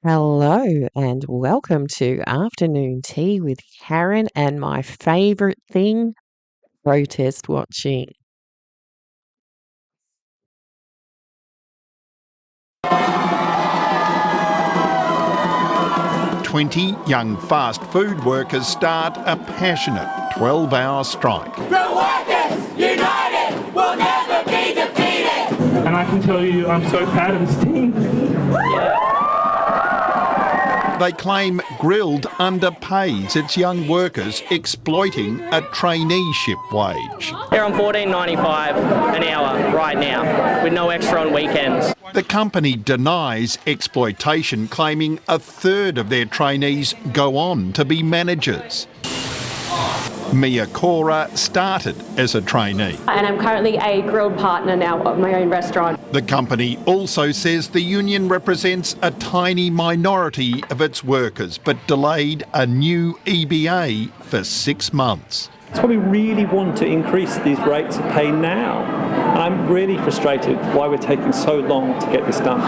Hello and welcome to Afternoon Tea with Karen and my favourite thing, protest watching. 20 young fast food workers start a passionate 12-hour strike. The workers, united, will never be defeated. And I can tell you, I'm so proud of this team. They claim Grilled underpays its young workers, exploiting a traineeship wage. They're on $14.95 an hour right now, with no extra on weekends. The company denies exploitation, claiming a third of their trainees go on to be managers. Mia Cora started as a trainee. And I'm currently a grilled partner now of my own restaurant. The company also says the union represents a tiny minority of its workers, but delayed a new EBA for 6 months. That's why we really want to increase these rates of pay now. And I'm really frustrated why we're taking so long to get this done.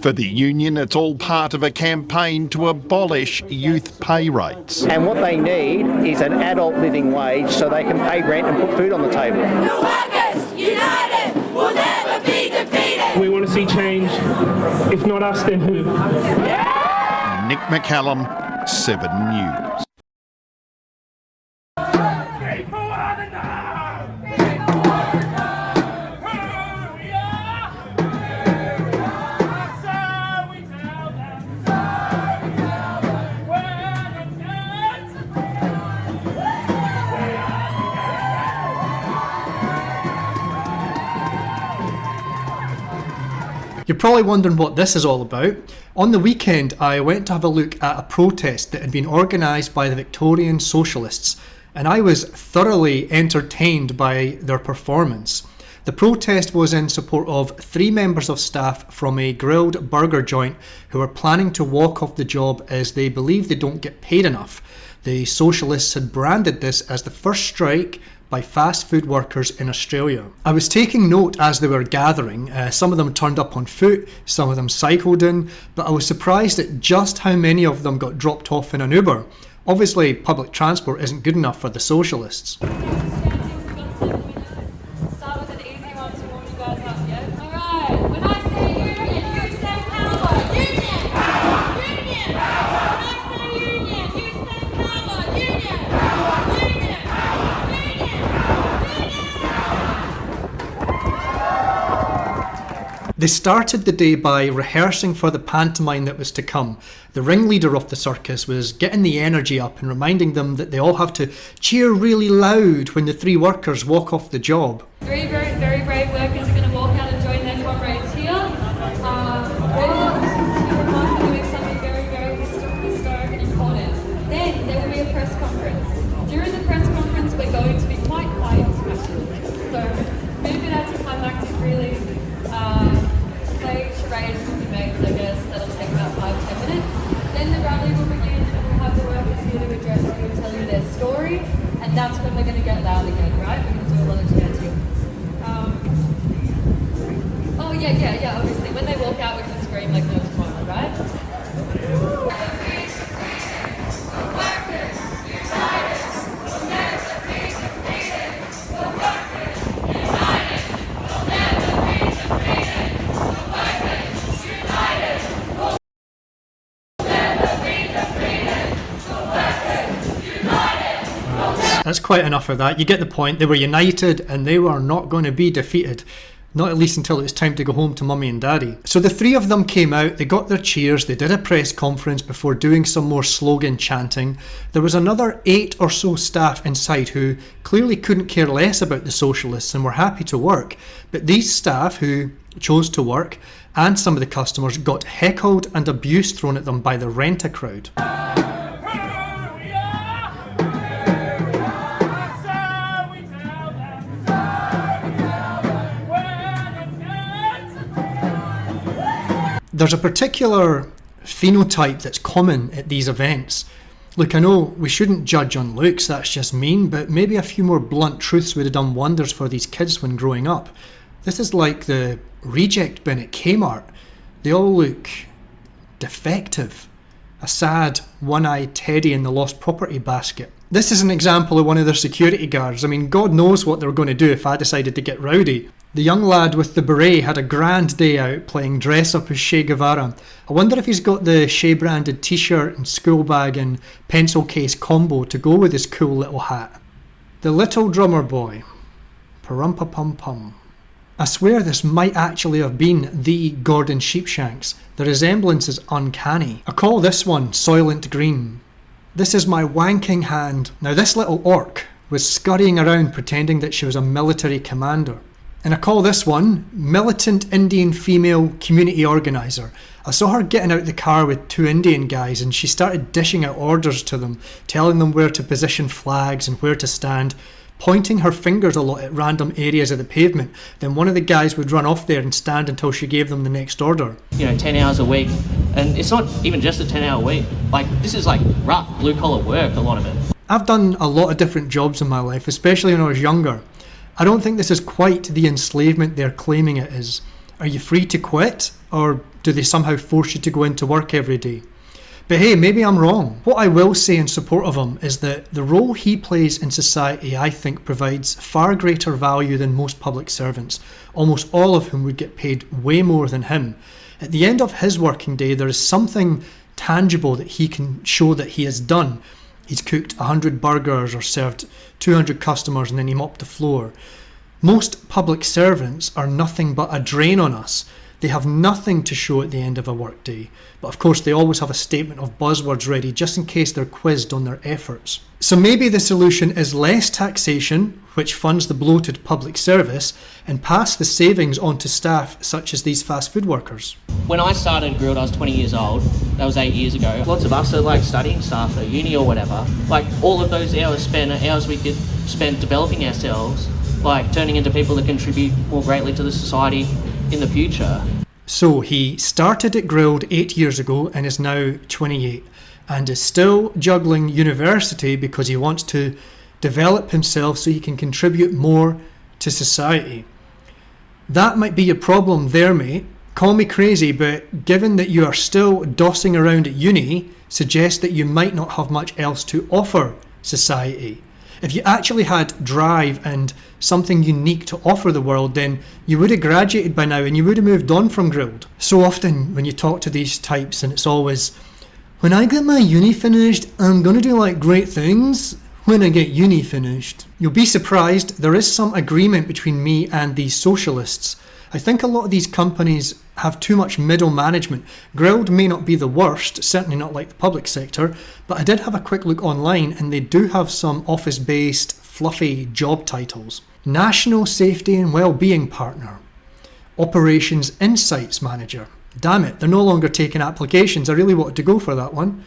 For the union, it's all part of a campaign to abolish youth pay rates. And what they need is an adult living wage so they can pay rent and put food on the table. The workers, united, will never be defeated. We want to see change. If not us, then who? Nick McCallum, 7 News. You're probably wondering what this is all about. On the weekend, I went to have a look at a protest that had been organised by the Victorian Socialists, and I was thoroughly entertained by their performance. The protest was in support of 3 members of staff from a grilled burger joint who are planning to walk off the job as they believe they don't get paid enough. The Socialists had branded this as the first strike by fast food workers in Australia. I was taking note as they were gathering. Some of them turned up on foot, some of them cycled in, but I was surprised at just how many of them got dropped off in an Uber. Obviously, public transport isn't good enough for the Socialists. They started the day by rehearsing for the pantomime that was to come. The ringleader of the circus was getting the energy up and reminding them that they all have to cheer really loud when the 3 workers walk off the job. 3 very brave workers are going to walk out and join their comrades here. All of them doing something very historic and important. Then there will be a press conference. During the press conference, we're going to be quite quiet. So moving out to climactic really. Play charades and debates, I guess, that'll take about 5-10 minutes. Then the rally will begin and we'll have the workers here to address you and tell you their story, and that's when we're going to get loud again, right? We're going to do a lot of chanting. Obviously, when they walk out we can scream like no tomorrow, right? That's quite enough of that. You get the point. They were united and they were not going to be defeated. Not at least until it was time to go home to mummy and daddy. So the 3 of them came out, they got their cheers, they did a press conference before doing some more slogan chanting. There was another 8 or so staff inside who clearly couldn't care less about the Socialists and were happy to work. But these staff who chose to work and some of the customers got heckled and abuse thrown at them by the rent-a-crowd. There's a particular phenotype that's common at these events. Look, I know we shouldn't judge on looks, that's just mean, but maybe a few more blunt truths would have done wonders for these kids when growing up. This is like the reject bin at Kmart. They all look defective. A sad, one-eyed teddy in the lost property basket. This is an example of one of their security guards. I mean, God knows what they were going to do if I decided to get rowdy. The young lad with the beret had a grand day out playing dress up as Che Guevara. I wonder if he's got the Che branded t-shirt and school bag and pencil case combo to go with his cool little hat. The little drummer boy. Parumpa-pum-pum. I swear this might actually have been the Gordon Sheepshanks. The resemblance is uncanny. I call this one Soylent Green. This is my wanking hand. Now this little orc was scurrying around pretending that she was a military commander. And I call this one Militant Indian Female Community Organiser. I saw her getting out the car with two Indian guys and she started dishing out orders to them, telling them where to position flags and where to stand, pointing her fingers a lot at random areas of the pavement. Then one of the guys would run off there and stand until she gave them the next order. 10 hours a week. And it's not even just a 10-hour week. This is rough, blue-collar work, a lot of it. I've done a lot of different jobs in my life, especially when I was younger. I don't think this is quite the enslavement they're claiming it is. Are you free to quit? Or do they somehow force you to go into work every day? But hey, maybe I'm wrong. What I will say in support of him is that the role he plays in society, I think, provides far greater value than most public servants, almost all of whom would get paid way more than him. At the end of his working day, there is something tangible that he can show that he has done. He's cooked 100 burgers or served 200 customers and then he mopped the floor. Most public servants are nothing but a drain on us. They have nothing to show at the end of a workday. But of course they always have a statement of buzzwords ready just in case they're quizzed on their efforts. So maybe the solution is less taxation, which funds the bloated public service, and pass the savings on to staff such as these fast food workers. When I started Grilled, I was 20 years old. That was 8 years ago. Lots of us are studying staff at uni or whatever. All of those hours spent are hours we could spend developing ourselves, turning into people that contribute more greatly to the society in the future. So he started at Grilled 8 years ago and is now 28 and is still juggling university because he wants to develop himself so he can contribute more to society. That might be a problem there, mate. Call me crazy, but given that you are still dossing around at uni, suggests that you might not have much else to offer society. If you actually had drive and something unique to offer the world, then you would have graduated by now and you would have moved on from Grilled. So often when you talk to these types and it's always, when I get my uni finished, I'm going to do great things when I get uni finished. You'll be surprised, there is some agreement between me and these socialists. I think a lot of these companies have too much middle management. Grilled may not be the worst, certainly not like the public sector, but I did have a quick look online and they do have some office-based, fluffy job titles. National Safety and Wellbeing Partner. Operations Insights Manager. Damn it, they're no longer taking applications. I really wanted to go for that one.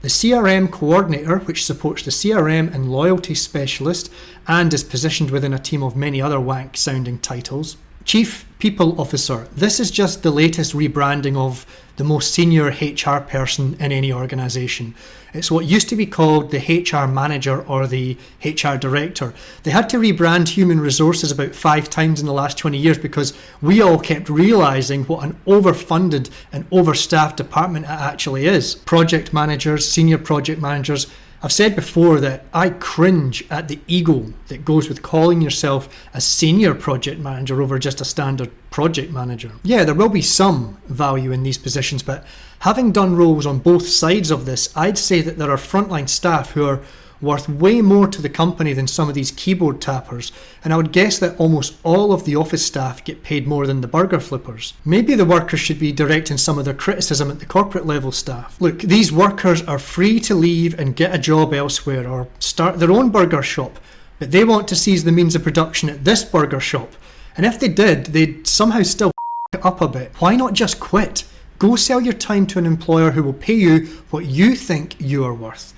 The CRM Coordinator, which supports the CRM and Loyalty Specialist and is positioned within a team of many other wank-sounding titles. Chief People Officer. This is just the latest rebranding of the most senior HR person in any organisation. It's what used to be called the HR Manager or the HR Director. They had to rebrand Human Resources about 5 times in the last 20 years because we all kept realising what an overfunded and overstaffed department it actually is. Project managers, senior project managers. I've said before that I cringe at the ego that goes with calling yourself a senior project manager over just a standard project manager. Yeah, there will be some value in these positions, but having done roles on both sides of this, I'd say that there are frontline staff who are worth way more to the company than some of these keyboard tappers, and I would guess that almost all of the office staff get paid more than the burger flippers. Maybe the workers should be directing some of their criticism at the corporate level staff. Look, these workers are free to leave and get a job elsewhere or start their own burger shop, but they want to seize the means of production at this burger shop, and if they did, they'd somehow still it up a bit. Why not just quit? Go sell your time to an employer who will pay you what you think you are worth.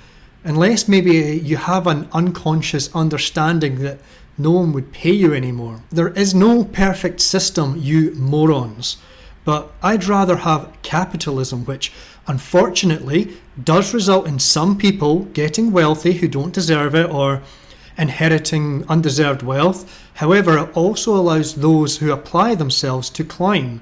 Unless maybe you have an unconscious understanding that no one would pay you anymore. There is no perfect system, you morons. But I'd rather have capitalism, which unfortunately does result in some people getting wealthy who don't deserve it or inheriting undeserved wealth. However, it also allows those who apply themselves to climb.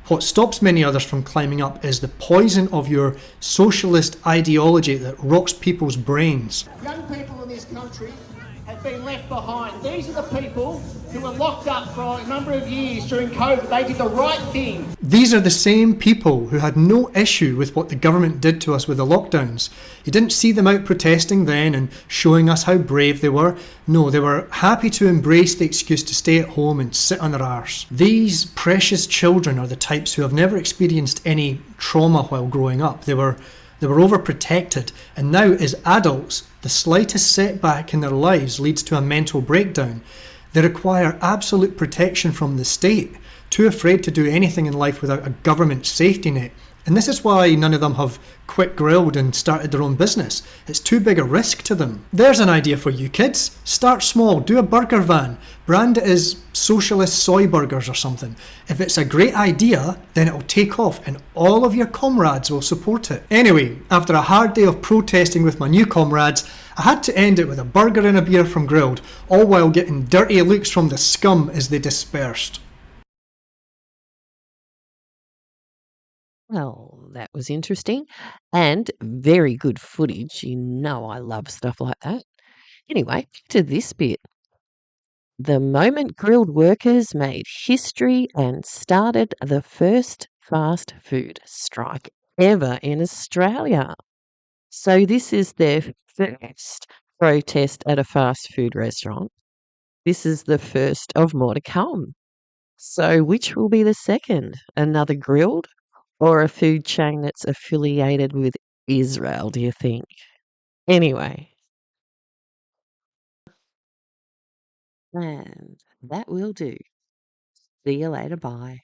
What stops many others from climbing up is the poison of your socialist ideology that rocks people's brains. Young people in this country have been left behind. These are the people who were locked up for a number of years during COVID. They did the right thing. These are the same people who had no issue with what the government did to us with the lockdowns. You didn't see them out protesting then and showing us how brave they were. No, they were happy to embrace the excuse to stay at home and sit on their arse. These precious children are the types who have never experienced any trauma while growing up. They were overprotected, and now as adults, the slightest setback in their lives leads to a mental breakdown. They require absolute protection from the state, too afraid to do anything in life without a government safety net. And this is why none of them have quit grilled and started their own business. It's too big a risk to them. There's an idea for you kids. Start small, do a burger van, brand it as socialist soy burgers or something. If it's a great idea, then it'll take off and all of your comrades will support it. Anyway, after a hard day of protesting with my new comrades, I had to end it with a burger and a beer from Grilled, all while getting dirty looks from the scum as they dispersed. Well, that was interesting and very good footage. You know I love stuff like that. Anyway, to this bit. The moment grilled workers made history and started the first fast food strike ever in Australia. So this is their first protest at a fast food restaurant. This is the first of more to come. So which will be the second? Another grilled or a food chain that's affiliated with Israel, do you think? Anyway, and that will do. See you later. Bye.